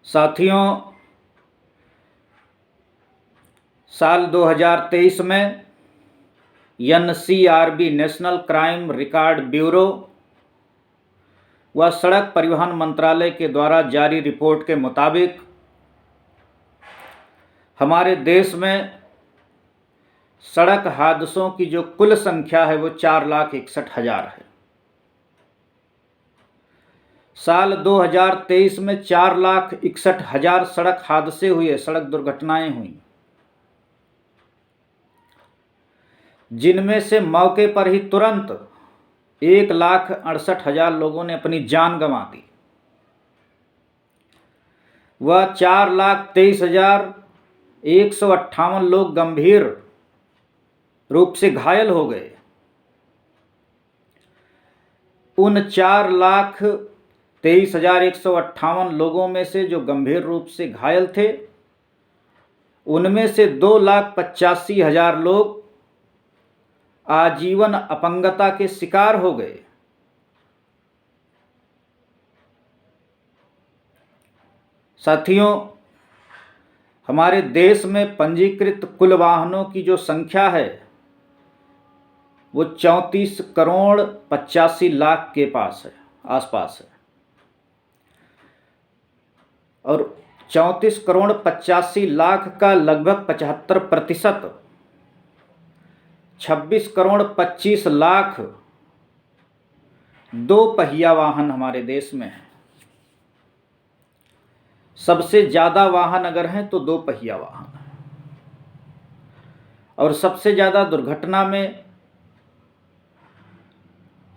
साथियों, साल 2023 में NCRB national crime record bureau व सड़क परिवहन मंत्रालय के द्वारा जारी रिपोर्ट के मुताबिक हमारे देश में सड़क हादसों की जो कुल संख्या है वो 4,61,000 है। साल 2023 में 4,61,000 सड़क हादसे हुए, सड़क दुर्घटनाएं हुई, जिनमें से मौके पर ही तुरंत 1,68,000 लोगों ने अपनी जान गंवा दी। वह 4,23,158 लोग गंभीर रूप से घायल हो गए। उन 4,23,158 लोगों में से जो गंभीर रूप से घायल थे, उनमें से 2,85,000 लोग आजीवन अपंगता के शिकार हो गए। साथियों, हमारे देश में पंजीकृत कुल वाहनों की जो संख्या है वो 34,85,00,000 के पास है, आसपास है। और 34,85,00,000 का लगभग 75% 26,25,00,000 दो पहिया वाहन हमारे देश में है। सबसे ज़्यादा वाहन अगर हैं तो दो पहिया वाहन है। और सबसे ज़्यादा दुर्घटना में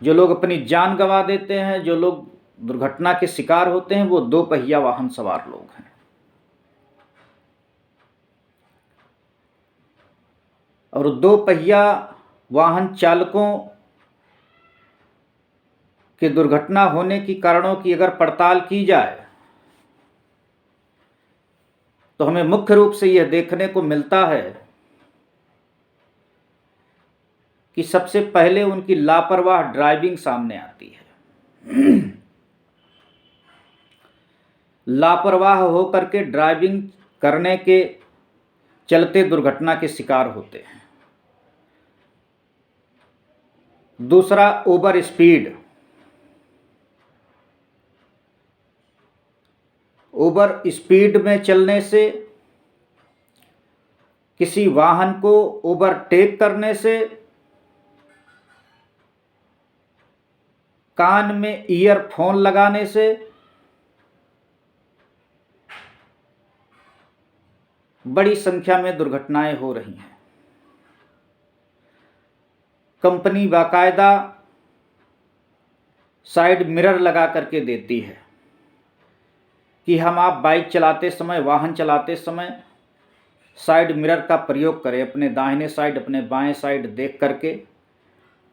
जो लोग अपनी जान गंवा देते हैं, जो लोग दुर्घटना के शिकार होते हैं, वो दो पहिया वाहन सवार लोग हैं। और दो पहिया वाहन चालकों के दुर्घटना होने की कारणों की अगर पड़ताल की जाए तो हमें मुख्य रूप से यह देखने को मिलता है कि सबसे पहले उनकी लापरवाह ड्राइविंग सामने आती है। लापरवाह होकर के ड्राइविंग करने के चलते दुर्घटना के शिकार होते हैं। दूसरा, ओवर स्पीड। ओवर स्पीड में चलने से, किसी वाहन को ओवरटेक करने से, कान में ईयरफोन लगाने से, बड़ी संख्या में दुर्घटनाएं हो रही हैं। कंपनी बाकायदा साइड मिरर लगा करके देती है कि आप बाइक चलाते समय, वाहन चलाते समय साइड मिरर का प्रयोग करें। अपने दाहिने साइड, अपने बाएं साइड देख करके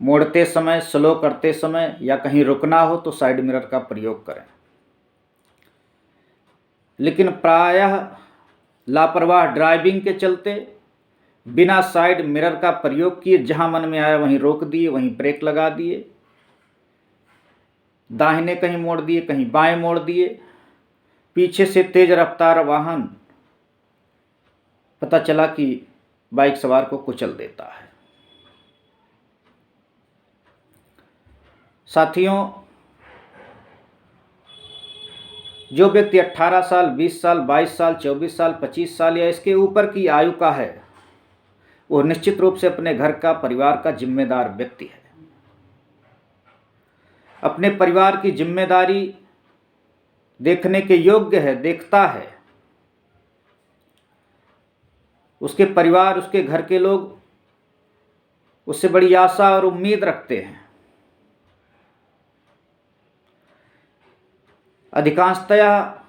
मोड़ते समय, स्लो करते समय या कहीं रुकना हो तो साइड मिरर का प्रयोग करें। लेकिन प्रायः लापरवाह ड्राइविंग के चलते बिना साइड मिरर का प्रयोग किए जहां मन में आया वहीं रोक दिए, वहीं ब्रेक लगा दिए, दाहिने कहीं मोड़ दिए, कहीं बाएं मोड़ दिए। पीछे से तेज रफ्तार वाहन पता चला कि बाइक सवार को कुचल देता है। साथियों, जो व्यक्ति 18 साल, 20 साल, 22 साल, 24 साल, 25 साल या इसके ऊपर की आयु का है, वो निश्चित रूप से अपने घर का, परिवार का जिम्मेदार व्यक्ति है। अपने परिवार की जिम्मेदारी देखने के योग्य है, देखता है। उसके परिवार, उसके घर के लोग उससे बड़ी आशा और उम्मीद रखते हैं। अधिकांशतया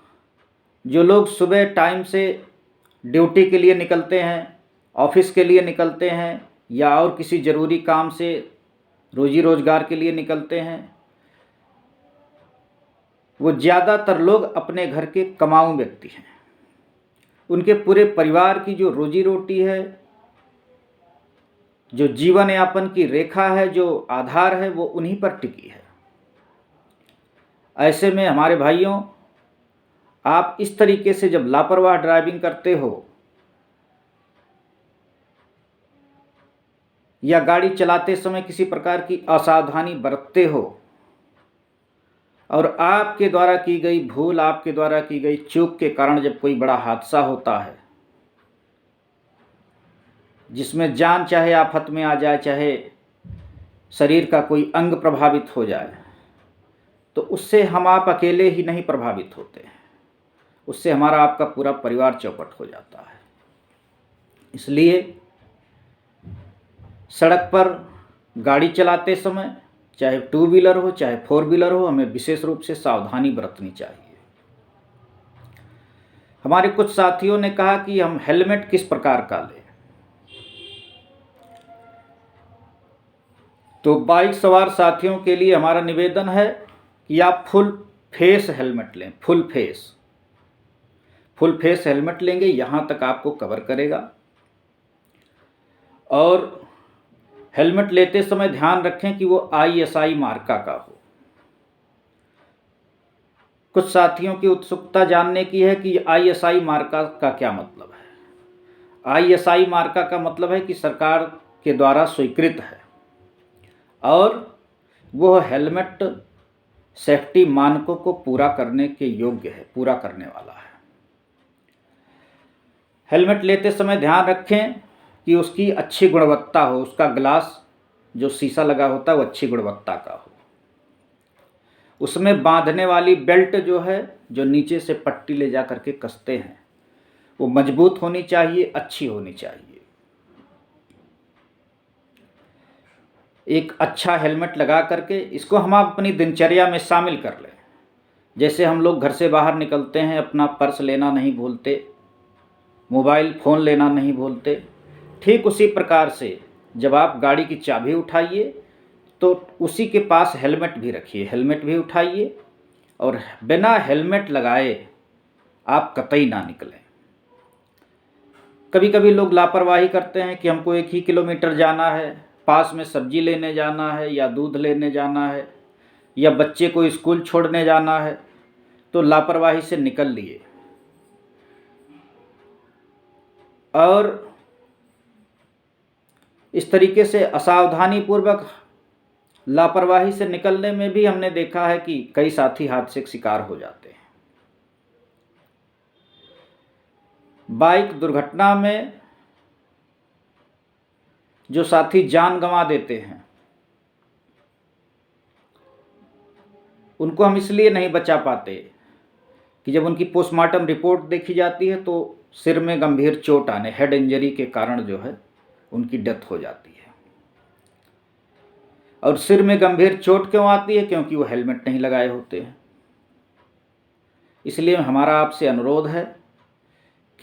जो लोग सुबह टाइम से ड्यूटी के लिए निकलते हैं, ऑफिस के लिए निकलते हैं या और किसी ज़रूरी काम से रोजी रोजगार के लिए निकलते हैं, वो ज़्यादातर लोग अपने घर के कमाऊ व्यक्ति हैं। उनके पूरे परिवार की जो रोजी रोटी है, जो जीवन यापन की रेखा है, जो आधार है, वो उन्हीं पर टिकी है। ऐसे में हमारे भाइयों, आप इस तरीके से जब लापरवाह ड्राइविंग करते हो या गाड़ी चलाते समय किसी प्रकार की असावधानी बरतते हो और आपके द्वारा की गई भूल, आपके द्वारा की गई चूक के कारण जब कोई बड़ा हादसा होता है जिसमें जान चाहे आफत में आ जाए, चाहे शरीर का कोई अंग प्रभावित हो जाए, तो उससे हम आप अकेले ही नहीं प्रभावित होते हैं, उससे हमारा आपका पूरा परिवार चौपट हो जाता है। इसलिए सड़क पर गाड़ी चलाते समय चाहे टू व्हीलर हो चाहे फोर व्हीलर हो, हमें विशेष रूप से सावधानी बरतनी चाहिए। हमारे कुछ साथियों ने कहा कि हम हेलमेट किस प्रकार का लें, तो बाइक सवार साथियों के लिए हमारा निवेदन है कि आप फुल फेस हेलमेट लें। फुल फेस हेलमेट लेंगे, यहाँ तक आपको कवर करेगा। और हेलमेट लेते समय ध्यान रखें कि वो ISI मार्का का हो। कुछ साथियों की उत्सुकता जानने की है कि ISI मार्का का क्या मतलब है। ISI मार्का का मतलब है कि सरकार के द्वारा स्वीकृत है और वह हेलमेट सेफ्टी मानकों को पूरा करने के योग्य है, पूरा करने वाला है। हेलमेट लेते समय ध्यान रखें कि उसकी अच्छी गुणवत्ता हो, उसका ग्लास जो शीशा लगा होता है वो अच्छी गुणवत्ता का हो। उसमें बांधने वाली बेल्ट जो है, जो नीचे से पट्टी ले जा करके कसते हैं, वो मजबूत होनी चाहिए, अच्छी होनी चाहिए। एक अच्छा हेलमेट लगा करके इसको हम अपनी दिनचर्या में शामिल कर लें। जैसे हम लोग घर से बाहर निकलते हैं, अपना पर्स लेना नहीं भूलते, मोबाइल फ़ोन लेना नहीं भूलते, ठीक उसी प्रकार से जब आप गाड़ी की चाबी उठाइए तो उसी के पास हेलमेट भी रखिए, हेलमेट भी उठाइए और बिना हेलमेट लगाए आप कतई ना निकलें। कभी कभी लोग लापरवाही करते हैं कि हमको 1 ही किलोमीटर जाना है, पास में सब्जी लेने जाना है या दूध लेने जाना है या बच्चे को स्कूल छोड़ने जाना है, तो लापरवाही से निकल लिए और इस तरीके से असावधानी पूर्वक लापरवाही से निकलने में भी हमने देखा है कि कई साथी हादसे के शिकार हो जाते हैं। बाइक दुर्घटना में जो साथी जान गंवा देते हैं उनको हम इसलिए नहीं बचा पाते कि जब उनकी पोस्टमार्टम रिपोर्ट देखी जाती है तो सिर में गंभीर चोट आने, हेड इंजरी के कारण जो है उनकी डेथ हो जाती है। और सिर में गंभीर चोट क्यों आती है? क्योंकि वो हेलमेट नहीं लगाए होते हैं। इसलिए हमारा आपसे अनुरोध है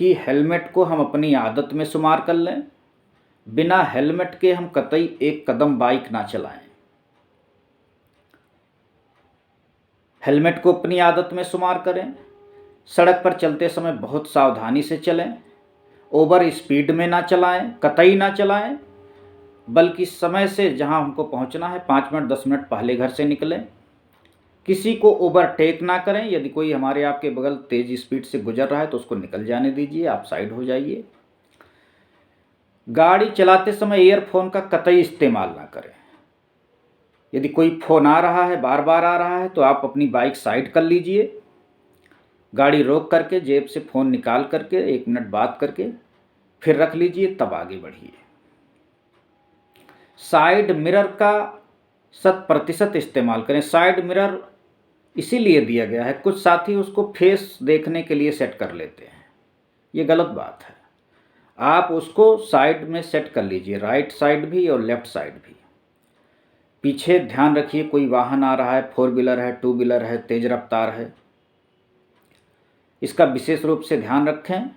कि हेलमेट को हम अपनी आदत में शुमार कर लें। बिना हेलमेट के हम कतई एक कदम बाइक ना चलाएं। हेलमेट को अपनी आदत में शुमार करें। सड़क पर चलते समय बहुत सावधानी से चलें। ओवर स्पीड में ना चलाएं, कतई ना चलाएं, बल्कि समय से जहां हमको पहुंचना है 5 मिनट 10 मिनट पहले घर से निकलें। किसी को ओवरटेक ना करें। यदि कोई हमारे आपके बगल तेज स्पीड से गुजर रहा है तो उसको निकल जाने दीजिए, आप साइड हो जाइए। गाड़ी चलाते समय ईयरफोन का कतई इस्तेमाल ना करें। यदि कोई फ़ोन आ रहा है, बार बार आ रहा है, तो आप अपनी बाइक साइड कर लीजिए, गाड़ी रोक करके जेब से फ़ोन निकाल करके 1 मिनट बात करके फिर रख लीजिए, तब आगे बढ़िए। साइड मिरर का 100% इस्तेमाल करें। साइड मिरर इसीलिए दिया गया है, कुछ साथी उसको फेस देखने के लिए सेट कर लेते हैं, ये गलत बात है। आप उसको साइड में सेट कर लीजिए, राइट साइड भी और लेफ्ट साइड भी। पीछे ध्यान रखिए कोई वाहन आ रहा है, 4 व्हीलर है, 2 व्हीलर है, तेज रफ्तार है, इसका विशेष रूप से ध्यान रखें।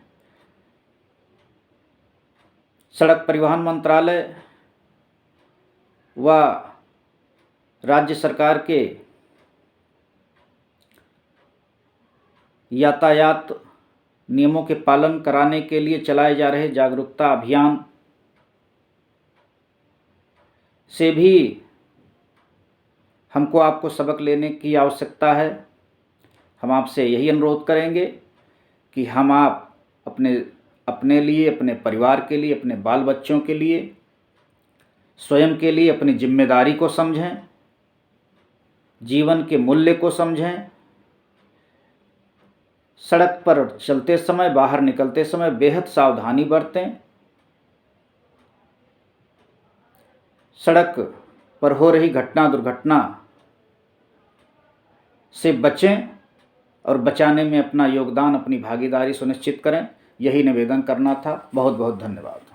सड़क परिवहन मंत्रालय व राज्य सरकार के यातायात नियमों के पालन कराने के लिए चलाए जा रहे जागरूकता अभियान से भी हमको आपको सबक लेने की आवश्यकता है। हम आपसे यही अनुरोध करेंगे कि हम आप अपने लिए, अपने परिवार के लिए, अपने बाल बच्चों के लिए, स्वयं के लिए अपनी जिम्मेदारी को समझें, जीवन के मूल्य को समझें। सड़क पर चलते समय, बाहर निकलते समय बेहद सावधानी बरतें। सड़क पर हो रही दुर्घटना से बचें और बचाने में अपना योगदान, अपनी भागीदारी सुनिश्चित करें। यही निवेदन करना था। बहुत बहुत धन्यवाद।